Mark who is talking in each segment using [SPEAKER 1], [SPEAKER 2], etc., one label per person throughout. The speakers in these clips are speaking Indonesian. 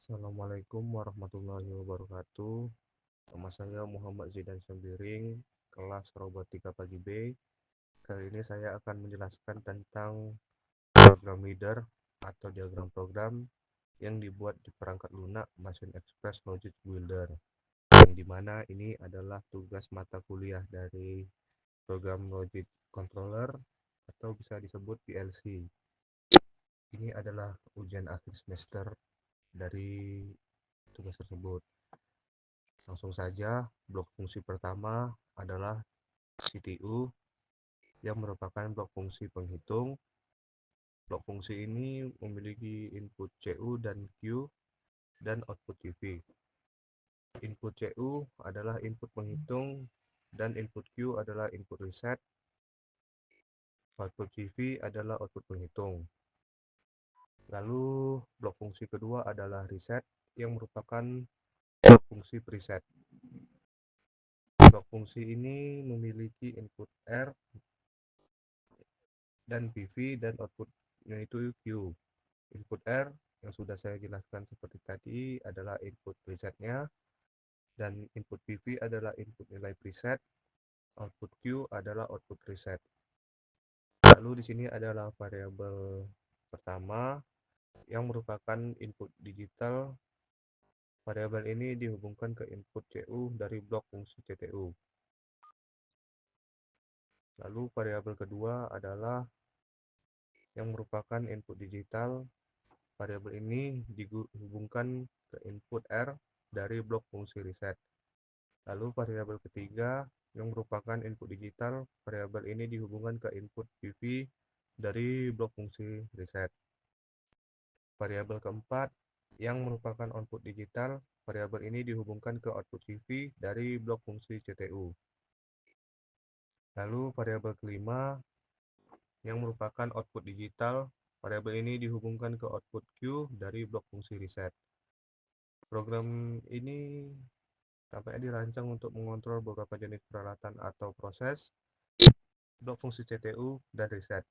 [SPEAKER 1] Assalamualaikum warahmatullahi wabarakatuh. Nama saya Muhammad Zidan Sembiring, kelas Robotika Pagi B. Kali ini saya akan menjelaskan tentang program leader atau diagram program yang dibuat di perangkat lunak Machine Express Logic Builder, yang dimana ini adalah tugas mata kuliah dari program Logic Controller atau bisa disebut PLC. Ini adalah ujian akhir semester dari tugas tersebut. Langsung saja, blok fungsi pertama adalah CTU yang merupakan blok fungsi penghitung. Blok fungsi ini memiliki input CU dan Q dan output CV. Input CU adalah input penghitung dan input Q adalah input reset. Output CV adalah output penghitung. Lalu blok fungsi kedua adalah reset yang merupakan blok fungsi preset. Blok fungsi ini memiliki input R dan PV dan outputnya itu Q. Input R yang sudah saya jelaskan seperti tadi adalah input presetnya, dan input PV adalah input nilai preset, output Q adalah output preset. Lalu di sini adalah variabel pertama yang merupakan input digital. Variabel ini dihubungkan ke input CU dari blok fungsi CTU. Lalu variabel kedua adalah yang merupakan input digital. Variabel ini dihubungkan ke input R dari blok fungsi reset. Lalu variabel ketiga yang merupakan input digital, variabel ini dihubungkan ke input PV dari blok fungsi reset. Variabel keempat yang merupakan output digital, variabel ini dihubungkan ke output PV dari blok fungsi CTU. Lalu variabel kelima yang merupakan output digital, variabel ini dihubungkan ke output Q dari blok fungsi reset. Program ini tampaknya dirancang untuk mengontrol beberapa jenis peralatan atau proses, blok fungsi CTU, dan reset.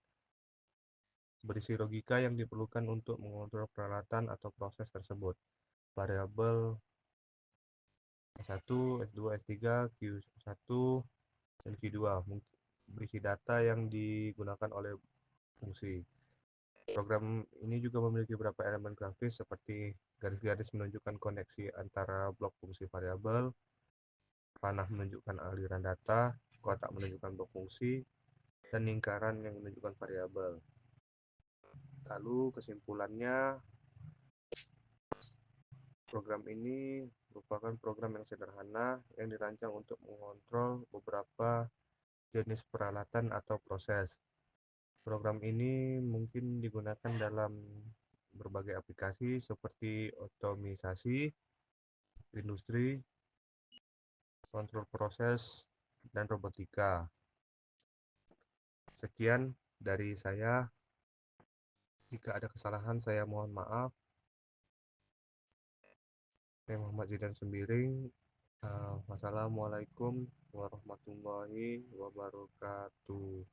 [SPEAKER 1] Berisi logika yang diperlukan untuk mengontrol peralatan atau proses tersebut. Variabel S1, S2, S3, Q1, dan Q2. Berisi data yang digunakan oleh fungsi. Program ini juga memiliki beberapa elemen grafis seperti garis-garis menunjukkan koneksi antara blok fungsi variabel, panah menunjukkan aliran data, kotak menunjukkan blok fungsi, dan lingkaran yang menunjukkan variabel. Lalu kesimpulannya, program ini merupakan program yang sederhana yang dirancang untuk mengontrol beberapa jenis peralatan atau proses. Program ini mungkin digunakan dalam berbagai aplikasi seperti otomisasi, industri, kontrol proses, dan robotika. Sekian dari saya. Jika ada kesalahan, saya mohon maaf. Saya Muhammad Zidan Sembiring. Wassalamualaikum warahmatullahi wabarakatuh.